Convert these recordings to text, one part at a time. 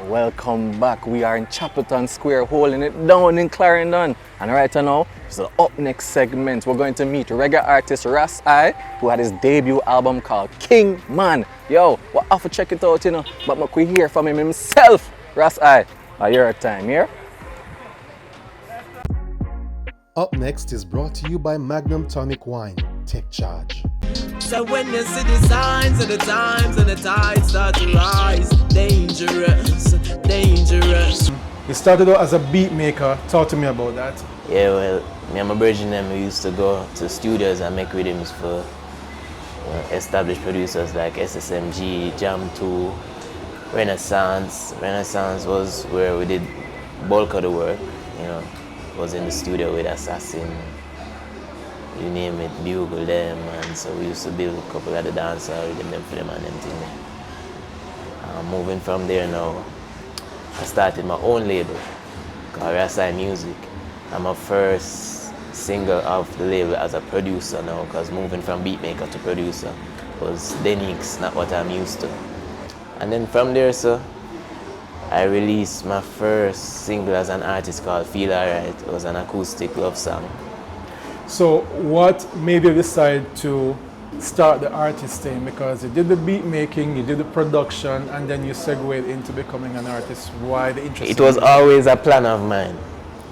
welcome back. We are in Chapleton Square holding it down in Clarendon. And right now, so up next segment, we're going to meet reggae artist Ras I, who had his debut album called Kingman. Yo, we'll have to check it out, you know, but we hear from him himself. Ras I, your time here. Up next is brought to you by Magnum Tonic Wine. Take charge. So when you see the signs of the times and the tides start to rise, dangerous, dangerous. You started out as a beat maker. Talk to me about that. Yeah, well, me and my brethren them, we used to go to studios and make rhythms for established producers like SSMG, Jam 2, Renaissance. Renaissance was where we did bulk of the work, you know. Was in the studio with Assassin, you name it, Bugle them, and so we used to build a couple of the dancehall rhythm them for them and them thing there. Moving from there now, I started my own label called Ras I Music. I'm my first single off the label as a producer now, because moving from beatmaker to producer was Denix, not what I'm used to. And then from there, so I released my first single as an artist called Feel Alright. It was an acoustic love song. So what made you decide to start the artist thing? Because you did the beat making, you did the production, and then you segued into becoming an artist. Why the interest? It was always a plan of mine.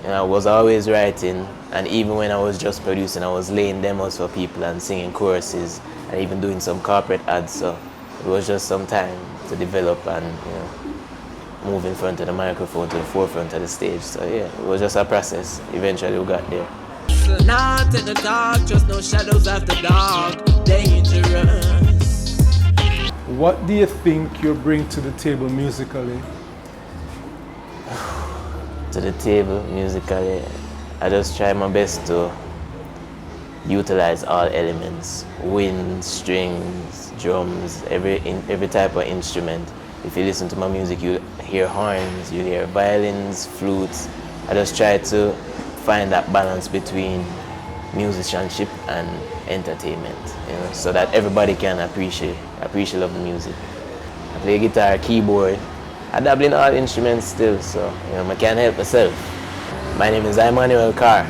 You know, I was always writing, and even when I was just producing, I was laying demos for people and singing choruses and even doing some corporate ads. So it was just some time to develop and, you know, move in front of the microphone to the forefront of the stage. So yeah, it was just a process. Eventually we got there. Not in the dark, just no shadows after dark, dangerous. What do you think you bring to the table musically? To the table musically, I just try my best to utilize all elements. Wind, strings, drums, every type of instrument. If you listen to my music, you hear horns, you hear violins, flutes. I just try to find that balance between musicianship and entertainment, you know, so that everybody can appreciate love the music. I play guitar, keyboard. I dabble in all instruments still, so you know, I can't help myself. My name is Emmanuel Carr.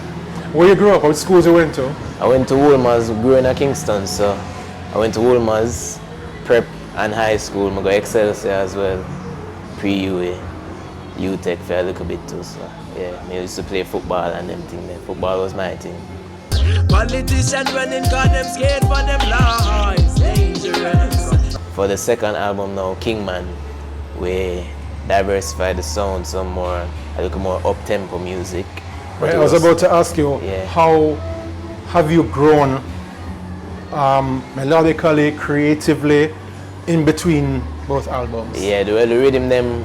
Where you grew up? What schools you went to? I went to Wolmer's, growing in Kingston, so I went to Wolmer's, prep and high school. I go Excelsior as well, pre-UA, UTech for a little bit too. So yeah, I used to play football and them thing there. Football was my thing. Politicians running cause them scared for them lives, dangerous. For the second album now, Kingman, we diversified the sound some more, a little more up-tempo music. Right, I was about to ask you, how have you grown melodically, creatively, in between both albums? Yeah, the rhythm them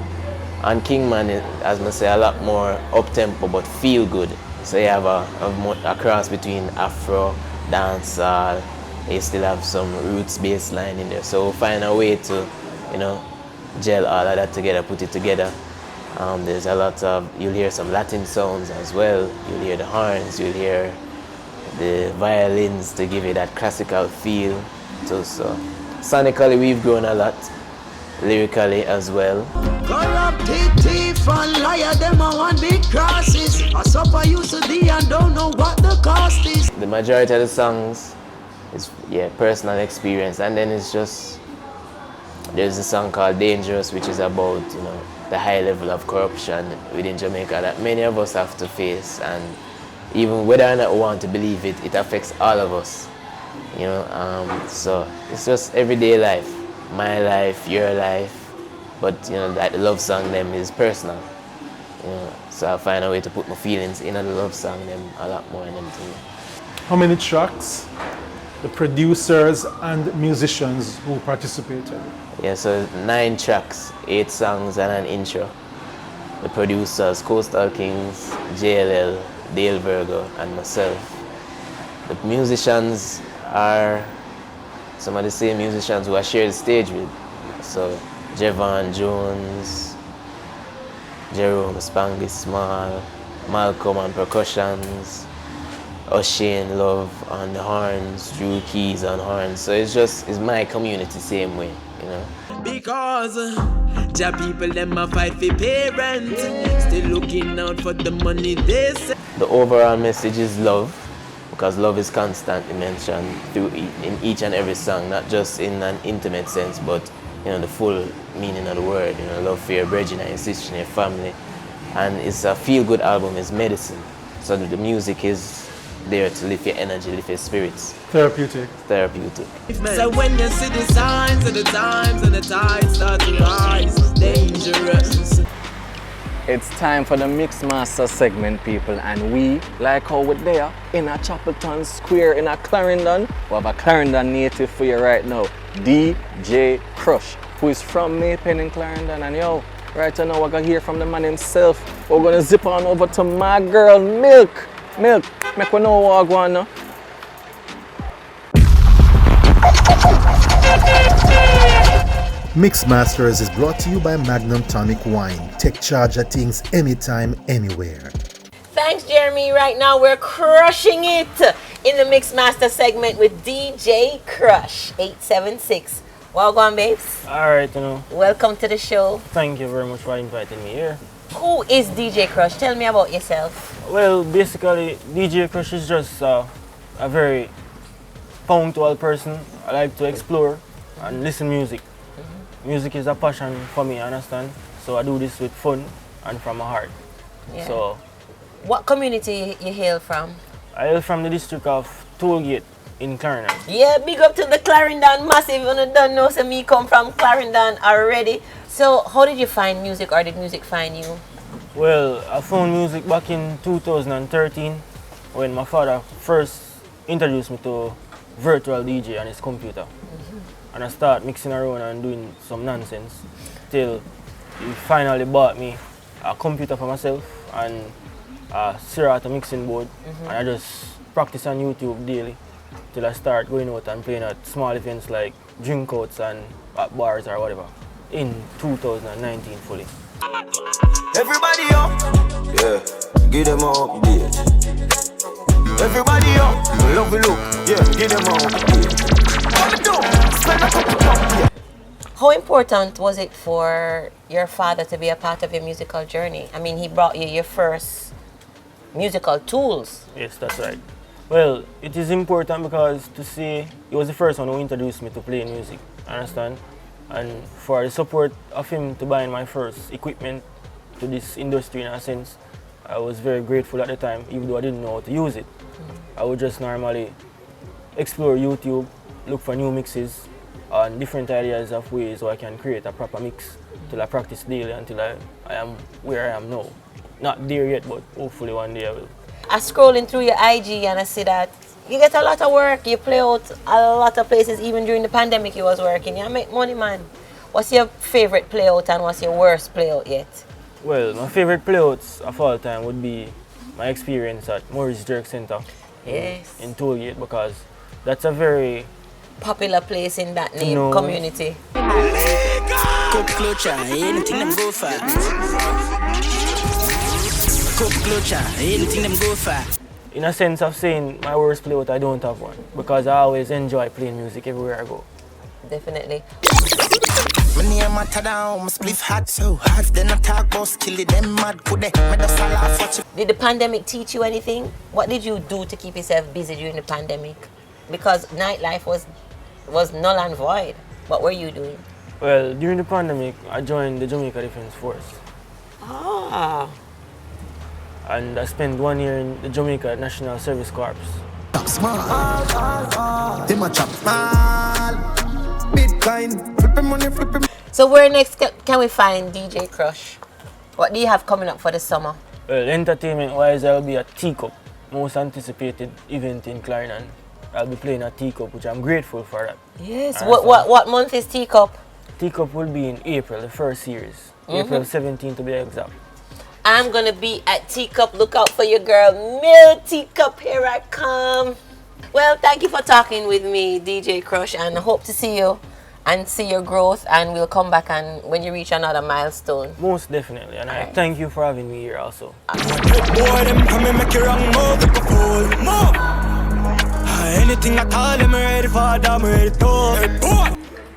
on Kingman is, as I say, a lot more up-tempo but feel good. So you have a cross between Afro, dancehall, you still have some roots bass line in there. So we'll find a way to, you know, gel all of that together, put it together. There's a lot of, you'll hear some Latin sounds as well. You'll hear the horns, you'll hear the violins to give it that classical feel too. So sonically we've grown a lot, lyrically as well. Corrupted thief and liar, them are one big crosses. I suffer used to be and don't know what the cost is. The majority of the songs is personal experience, and then it's just, there's a song called Dangerous, which is about, you know, the high level of corruption within Jamaica that many of us have to face, and even whether or not we want to believe it, it affects all of us, you know. So it's just everyday life, my life, your life, but you know, like the love song them is personal, you know. So I find a way to put my feelings in the love song them a lot more in them too. How many tracks? The producers and musicians who participated? Yeah, so 9 tracks, 8 songs and an intro. The producers, Coastal Kings, JLL, Dale Virgo, and myself. The musicians are some of the same musicians who I share the stage with. So Javon Jones, Jerome Spangy Small, Malcolm on percussions, Shane Love on the horns, Drew Keys on horns. So it's my community same way, you know. Because ja people them a fight for parents, still looking out for the money they say. The overall message is love, because love is constantly mentioned in each and every song, not just in an intimate sense, but you know the full meaning of the word. You know, love for your brethren and your sister and your family. And it's a feel-good album, it's medicine. So the music is there to lift your energy, lift your spirits. Therapeutic. Therapeutic. So when you see the signs of the times and the tides start to rise, dangerous. It's time for the Mix Master segment, people, and we, like how we're there in a Chapleton Square in a Clarendon, we have a Clarendon native for you right now, DJ Crush, who is from Maypen in Clarendon. And yo, right now we're gonna hear from the man himself. We're gonna zip on over to my girl, Milk. Milk, make we know what I want now. Mixmasters is brought to you by Magnum Tonic Wine. Take charge of things anytime, anywhere. Thanks, Jeremy. Right now we're crushing it in the Mixmaster segment with DJ Crush 876. Well gone, babes. Alright, you know. Welcome to the show. Thank you very much for inviting me here. Who is DJ Crush? Tell me about yourself. Well, basically, DJ Crush is just a very punctual person. I like to explore and listen music. Music is a passion for me, understand? So I do this with fun and from my heart. Yeah. So, what community you hail from? I hail from the district of Tollgate in Clarendon. Yeah, big up to the Clarendon massive. You don't know, so me come from Clarendon already. So how did you find music, or did music find you? Well, I found music back in 2013 when my father first introduced me to virtual DJ on his computer. And I started mixing around and doing some nonsense till he finally bought me a computer for myself and a Serato mixing board. And I just practice on YouTube daily till I start going out and playing at small events like drink outs and at bars or whatever in 2019 fully. Everybody up, yeah, give them an update. Everybody up, love it look, yeah, give them an update. How important was it for your father to be a part of your musical journey? I mean, he brought you your first musical tools. Yes, that's right. Well, it is important because to see he was the first one who introduced me to playing music, understand? And for the support of him to buying my first equipment to this industry in a sense, I was very grateful at the time, even though I didn't know how to use it. I would just normally explore YouTube, look for new mixes and different ideas of ways so I can create a proper mix till I practice daily until I am where I am now. Not there yet, but hopefully one day I will. I scrolling through your IG and I see that you get a lot of work, you play out a lot of places. Even during the pandemic you was working, you make money, man. What's your favorite play out and what's your worst play out yet? Well, my favorite playouts of all time would be my experience at Morris Jerk Center in Tollgate, because that's a very popular place in that name community. Cup clutcher, anything them go for. Cup clutcher, anything them go for. In a sense of saying my worst playout, I don't have one, because I always enjoy playing music everywhere I go. Definitely. My name matter down, my spliff hot so hot. Then I talk about kill them mad could they? Did the pandemic teach you anything? What did you do to keep yourself busy during the pandemic? Because nightlife was null and void. What were you doing? Well, during the pandemic, I joined the Jamaica Defense Force. Ah. And I spent 1 year in the Jamaica National Service Corps. Top small, them a chop small. Bitcoin, flipping money, flipping. So where next can we find DJ Crush? What do you have coming up for the summer? Well, entertainment-wise, I'll be at Teacup, most anticipated event in Clarendon. I'll be playing at Teacup, which I'm grateful for that. Yes. What month is Teacup? Teacup will be in April, the first series. April 17 to be exact. I'm gonna be at Teacup. Look out for your girl, Mill Teacup. Here I come. Well, thank you for talking with me, DJ Crush, and I hope to see you and see your growth, and we'll come back and when you reach another milestone. Most definitely, and I thank you for having me here also. Boy, them come and make you wrong move, you can fool. Move. Anything I call them ready for, them ready to.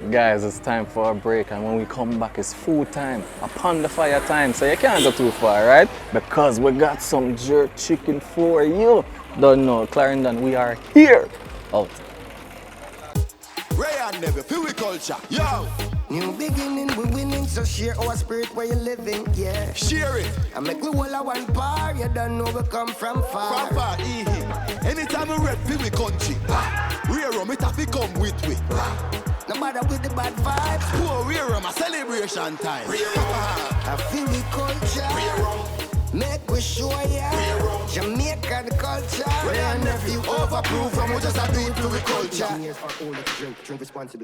Guys, it's time for a break, and when we come back, it's food time, upon the fire time, so you can't go too far, right? Because we got some jerk chicken for you. Don't know, Clarendon, we are here. Out. Ray and Never, feel we culture, yo. New beginning, we winning, so share our spirit where you living, yeah. Share it. I make we all a one par, you don't know we come from far. From far, anytime we red, feel we country. We are it have to come with we. No matter with the bad vibes. Poor we are my celebration time. I feel we culture. Make we show ya. Jamaican culture. Ray and Nephew overproof, and we just have to do it for we culture. Drink responsibly.